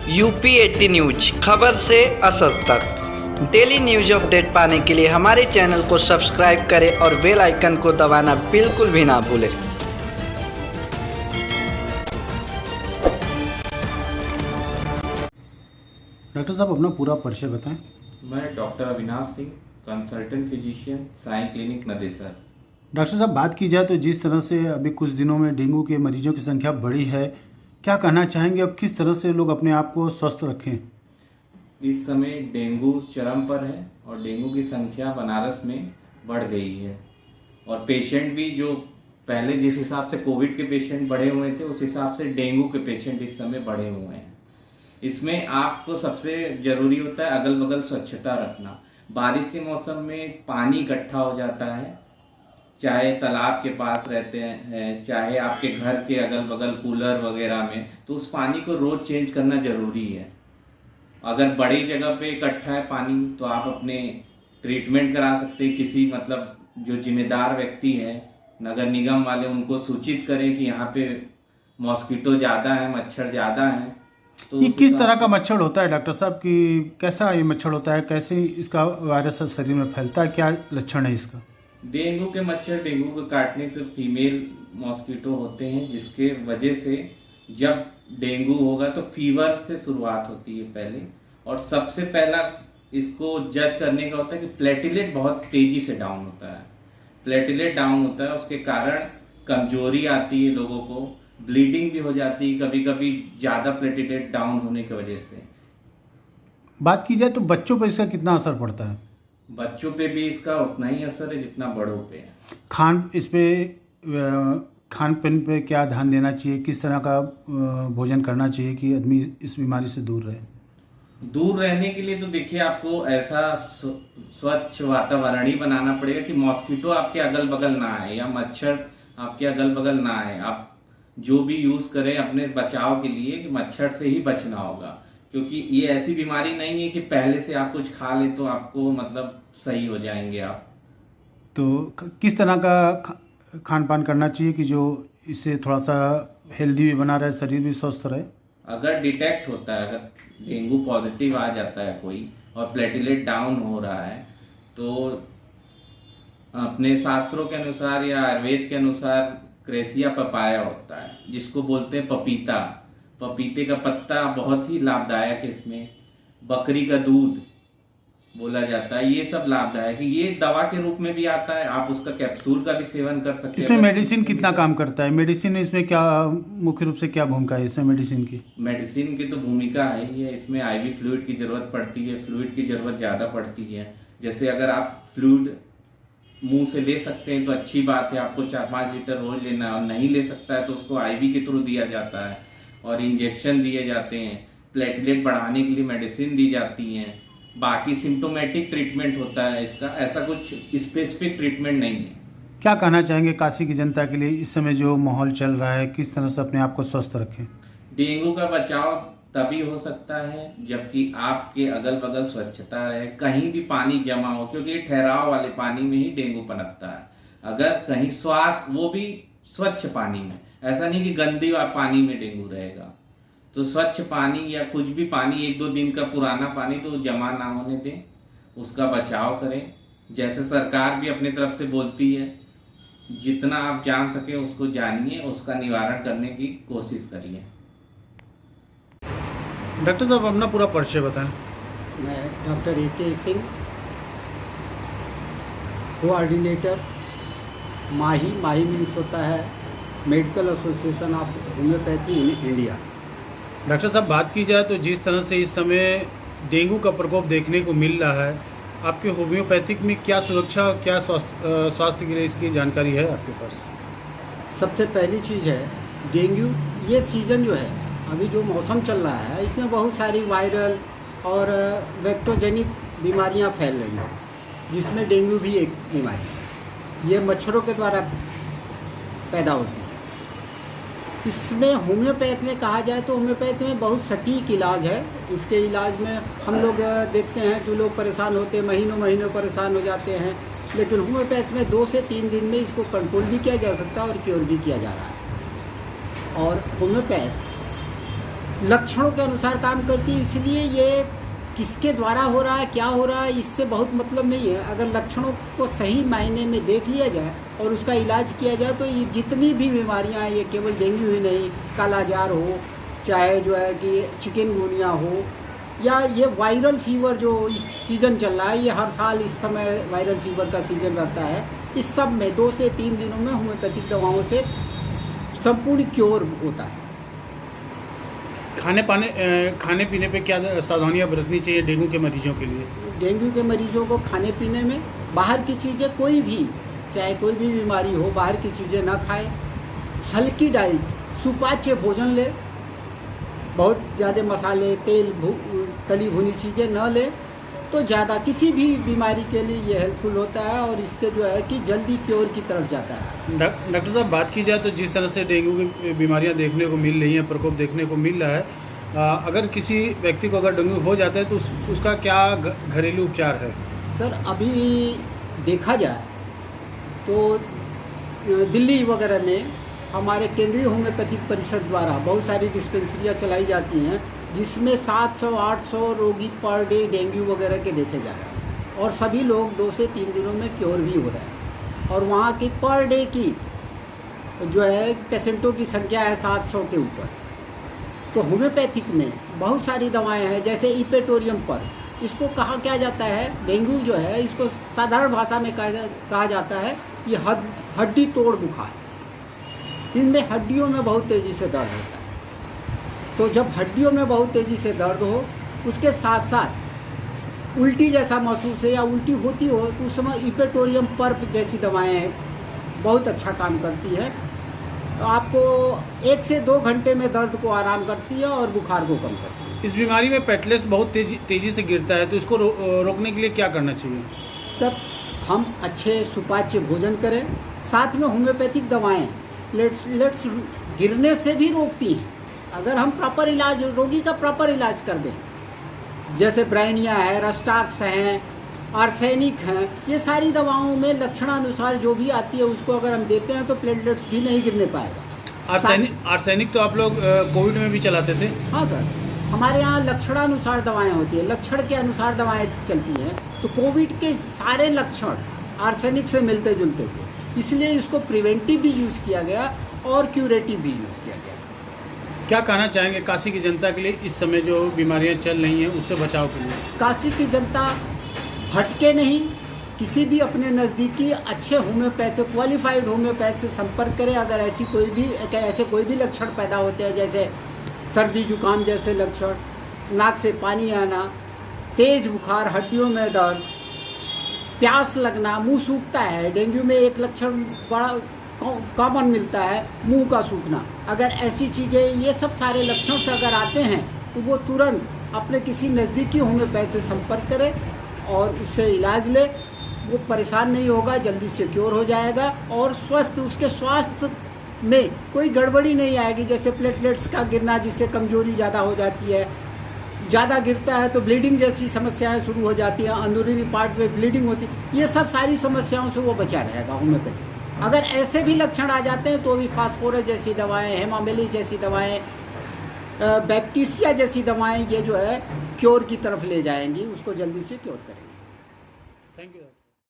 UP 80 news, खबर से असर तक। डेली न्यूज अपडेट पाने के लिए हमारे चैनल को सब्सक्राइब करें और बेल आइकन को दबाना बिल्कुल भी ना भूलें। डॉक्टर साहब अपना पूरा परिचय बताएं। मैं doctor Avinash Singh, consultant physician, Sai clinic Nadesar. Doctor साहब बात की जाए तो जिस तरह से अभी कुछ दिनों में डेंगू के मरीजों की संख्या बढ़ी है, क्या कहना चाहेंगे और किस तरह से लोग अपने आप को स्वस्थ रखें? इस समय डेंगू चरम पर है और डेंगू की संख्या बनारस में बढ़ गई है और पेशेंट भी जो पहले जिस हिसाब से कोविड के पेशेंट बढ़े हुए थे उस हिसाब से डेंगू के पेशेंट इस समय बढ़े हुए हैं। इसमें आपको सबसे जरूरी होता है अगल बगल स्वच्छता रखना। बारिश के मौसम में पानी इकट्ठा हो जाता है, चाहे तालाब के पास रहते हैं, चाहे आपके घर के अगल बगल कूलर वगैरह में, तो उस पानी को रोज चेंज करना जरूरी है। अगर बड़ी जगह पे इकट्ठा है पानी तो आप अपने ट्रीटमेंट करा सकते हैं। किसी मतलब जो जिम्मेदार व्यक्ति है, नगर निगम वाले, उनको सूचित करें कि यहाँ पे मॉस्किटो ज़्यादा है, मच्छर ज़्यादा है। तो ये किस तरह का मच्छर होता है डॉक्टर साहब, कि कैसा ये मच्छर होता है, कैसे इसका वायरस शरीर में फैलता है, क्या लक्षण है इसका? डेंगू के मच्छर डेंगू को काटने से फीमेल मॉस्किटो होते हैं, जिसके वजह से जब डेंगू होगा तो फीवर से शुरुआत होती है पहले। और सबसे पहला इसको जज करने का होता है कि प्लेटिलेट बहुत तेजी से डाउन होता है। प्लेटिलेट डाउन होता है, उसके कारण कमजोरी आती है, लोगों को ब्लीडिंग भी हो जाती है कभी कभी ज़्यादा प्लेटिलेट डाउन होने की वजह से। बात की जाए तो बच्चों पर इसका कितना असर पड़ता है? बच्चों पे भी इसका उतना ही असर है जितना बड़ों पे है। इस पे खान पान पे क्या ध्यान देना चाहिए, किस तरह का भोजन करना चाहिए कि आदमी इस बीमारी से दूर रहे? दूर रहने के लिए तो देखिए आपको ऐसा स्वच्छ वातावरण ही बनाना पड़ेगा कि मॉस्किटो आपके अगल बगल ना आए या मच्छर आपके अगल बगल ना आए। आप जो भी यूज करें अपने बचाव के लिए कि मच्छर से ही बचना होगा, क्योंकि ये ऐसी बीमारी नहीं है कि पहले से आप कुछ खा ले तो आपको मतलब सही हो जाएंगे आप। तो किस तरह का खान पान करना चाहिए कि जो इससे थोड़ा सा हेल्दी भी बना रहे, शरीर भी स्वस्थ रहे? अगर डिटेक्ट होता है, अगर डेंगू पॉजिटिव आ जाता है कोई और प्लेटिलेट डाउन हो रहा है, तो अपने शास्त्रों के अनुसार या आयुर्वेद के अनुसार क्रेसिया पपाया होता है, जिसको बोलते हैं पपीता। पपीते का पत्ता बहुत ही लाभदायक है। इसमें बकरी का दूध बोला जाता है, ये सब लाभदायक है। ये दवा के रूप में भी आता है, आप उसका कैप्सूल का भी सेवन कर सकते हैं। इसमें मेडिसिन कितना काम करता है? मेडिसिन इसमें क्या मुख्य रूप से क्या भूमिका है इसमें मेडिसिन की? मेडिसिन की तो भूमिका है ही है। इसमें आईवी फ्लूइड की जरूरत पड़ती है, फ्लूइड की जरूरत ज़्यादा पड़ती है। जैसे अगर आप फ्लूइड मुंह से ले सकते हैं तो अच्छी बात है, आपको 4-5 लीटर रोज लेना है। और नहीं ले सकता है तो उसको आईवी के थ्रू दिया जाता है और इंजेक्शन दिए जाते हैं। प्लेटलेट बढ़ाने के लिए मेडिसिन दी जाती हैं। बाकी सिम्टोमेटिक ट्रीटमेंट होता है इसका, ऐसा कुछ स्पेसिफिक ट्रीटमेंट नहीं है। क्या कहना चाहेंगे काशी की जनता के लिए इस समय जो माहौल चल रहा है, किस तरह से अपने आप को स्वस्थ रखें? डेंगू का बचाव तभी हो सकता है जबकि आपके अगल बगल स्वच्छता रहे, कहीं भी पानी जमा हो, क्योंकि ये ठहराव वाले पानी में ही डेंगू पनपता है। अगर कहीं श्वास, वो भी स्वच्छ पानी में, ऐसा नहीं कि गंदी पानी में डेंगू रहेगा। तो स्वच्छ पानी या कुछ भी पानी, 1-2 दिन का पुराना पानी तो जमा ना होने दें, उसका बचाव करें। जैसे सरकार भी अपनी तरफ से बोलती है, जितना आप जान सके उसको जानिए, उसका निवारण करने की कोशिश करिए। डॉक्टर साहब अपना पूरा परिचय बताएं। मैं डॉक्टर ए.के. सिंह, कोऑर्डिनेटर माही मीन्स होता है medical association of homeopathy in India. Doctor साहब बात की जाए तो जिस तरह से इस समय डेंगू का प्रकोप देखने को मिल रहा है, आपके होम्योपैथिक में क्या सुरक्षा और क्या स्वास्थ्य के लिए इसकी जानकारी है आपके पास? सबसे पहली चीज़ है डेंगू। ये सीज़न जो है, अभी जो मौसम चल रहा है, इसमें बहुत सारी वायरल और वेक्टोजेनिक बीमारियां फैल रही हैं, जिसमें डेंगू भी एक बीमारी है। ये मच्छरों के द्वारा पैदा होती है। इसमें होम्योपैथ में कहा जाए तो होम्योपैथ में बहुत सटीक इलाज है। इसके इलाज में हम लोग देखते हैं जो लोग परेशान होते हैं, महीनों परेशान हो जाते हैं, लेकिन होम्योपैथ में 2 से 3 दिन में इसको कंट्रोल भी किया जा सकता है और क्योर भी किया जा रहा है। और होम्योपैथ लक्षणों के अनुसार काम करती है, इसलिए ये किसके द्वारा हो रहा है, क्या हो रहा है, इससे बहुत मतलब नहीं है। अगर लक्षणों को सही मायने में देख लिया जाए और उसका इलाज किया जाए तो ये जितनी भी बीमारियां हैं, ये केवल डेंगू ही नहीं, कालाजार हो, चाहे जो है कि चिकनगुनिया हो, या ये वायरल फीवर जो इस सीज़न चल रहा है, ये हर साल इस समय वायरल फीवर का सीज़न रहता है, इस सब में 2 से 3 दिनों में होम्योपैथिक दवाओं से संपूर्ण क्योर होता है। खाने पीने पे क्या सावधानियां बरतनी चाहिए डेंगू के मरीजों के लिए? डेंगू के मरीजों को खाने पीने में बाहर की चीज़ें कोई भी, चाहे कोई भी बीमारी हो, बाहर की चीज़ें ना खाएं। हल्की डाइट, सुपाच्य भोजन ले, बहुत ज़्यादा मसाले, तेल, तली भुनी चीज़ें न ले तो ज़्यादा किसी भी बीमारी के लिए ये हेल्पफुल होता है और इससे जो है कि जल्दी क्योर की तरफ जाता है। डॉक्टर साहब, बात की जाए तो जिस तरह से डेंगू की बीमारियां देखने को मिल रही हैं, प्रकोप देखने को मिल रहा है, अगर किसी व्यक्ति को अगर डेंगू हो जाता है तो उसका क्या घरेलू उपचार है? सर, अभी देखा जाए तो दिल्ली वगैरह में हमारे केंद्रीय होम्योपैथिक परिषद द्वारा बहुत सारी डिस्पेंसरियाँ चलाई जाती हैं, जिसमें 700-800 रोगी पर डे डेंगू वगैरह के देखे जा रहे हैं और सभी लोग 2 से 3 दिनों में क्योर भी हो रहे हैं। और वहाँ की पर डे की जो है पेशेंटों की संख्या है 700 के ऊपर। तो होम्योपैथिक में बहुत सारी दवाएं हैं, जैसे इपेटोरियम पर, इसको कहा क्या जाता है, डेंगू जो है इसको साधारण भाषा में कहा जाता है ये हड्डी तोड़ बुखार। इनमें हड्डियों में बहुत तेज़ी से दर्द होता है। तो जब हड्डियों में बहुत तेज़ी से दर्द हो, उसके साथ साथ उल्टी जैसा महसूस है या उल्टी होती हो, तो उस समय इपेटोरियम पर्प जैसी दवाएं बहुत अच्छा काम करती है। तो आपको 1 से 2 घंटे में दर्द को आराम करती है और बुखार को कम करती है। इस बीमारी में प्लेटलेट्स बहुत तेज़ी से गिरता है, तो इसको रोकने के लिए क्या करना चाहिए? सब हम अच्छे सुपाच्य भोजन करें, साथ में होम्योपैथिक दवाएं प्लेटलेट्स गिरने से भी रोकती हैं। अगर हम प्रॉपर इलाज, रोगी का प्रॉपर इलाज कर दें, जैसे ब्राइनिया है, रस्टाक्स हैं, आर्सेनिक हैं, ये सारी दवाओं में लक्षणानुसार जो भी आती है उसको अगर हम देते हैं तो प्लेटलेट्स भी नहीं गिरने पाएगा। आर्सेनिक तो आप लोग कोविड में भी चलाते थे? हाँ सर, हमारे यहाँ लक्षणानुसार दवाएं होती है, लक्षण के अनुसार दवाएं चलती हैं। तो कोविड के सारे लक्षण आर्सेनिक से मिलते जुलते थे, इसलिए इसको प्रिवेंटिव भी यूज़ किया गया और क्यूरेटिव भी यूज़ किया गया। क्या कहना चाहेंगे काशी की जनता के लिए इस समय जो बीमारियां चल रही हैं उससे बचाव के लिए? काशी की जनता भटके नहीं, किसी भी अपने नज़दीकी अच्छे होम्योपैथ से, क्वालिफाइड होम्योपैथ से संपर्क करें। अगर ऐसे कोई भी लक्षण पैदा होते हैं, जैसे सर्दी जुकाम जैसे लक्षण, नाक से पानी आना, तेज़ बुखार, हड्डियों में दर्द, प्यास लगना, मुंह सूखता है, डेंगू में एक लक्षण बड़ा कॉमन मिलता है, मुंह का सूखना। अगर ऐसी चीज़ें, ये सब सारे लक्षण से अगर आते हैं तो वो तुरंत अपने किसी नज़दीकी होम्योपैथ से संपर्क करे और उससे इलाज ले। वो परेशान नहीं होगा, जल्दी से क्योर हो जाएगा और उसके स्वास्थ्य में कोई गड़बड़ी नहीं आएगी। जैसे प्लेटलेट्स का गिरना, जिससे कमजोरी ज़्यादा हो जाती है, ज़्यादा गिरता है तो ब्लीडिंग जैसी समस्याएं शुरू हो जाती हैं, अंदरूनी पार्ट में ब्लीडिंग होती है, ये सब सारी समस्याओं से वो बचा रहेगा होम्योपैथी। अगर ऐसे भी लक्षण आ जाते हैं तो भी फास्फोरस जैसी दवाएं, हेमामेलिस जैसी दवाएं, बैक्टीरिया जैसी दवाएं, ये जो है क्योर की तरफ ले जाएंगी, उसको जल्दी से क्योर करेंगी। Thank you.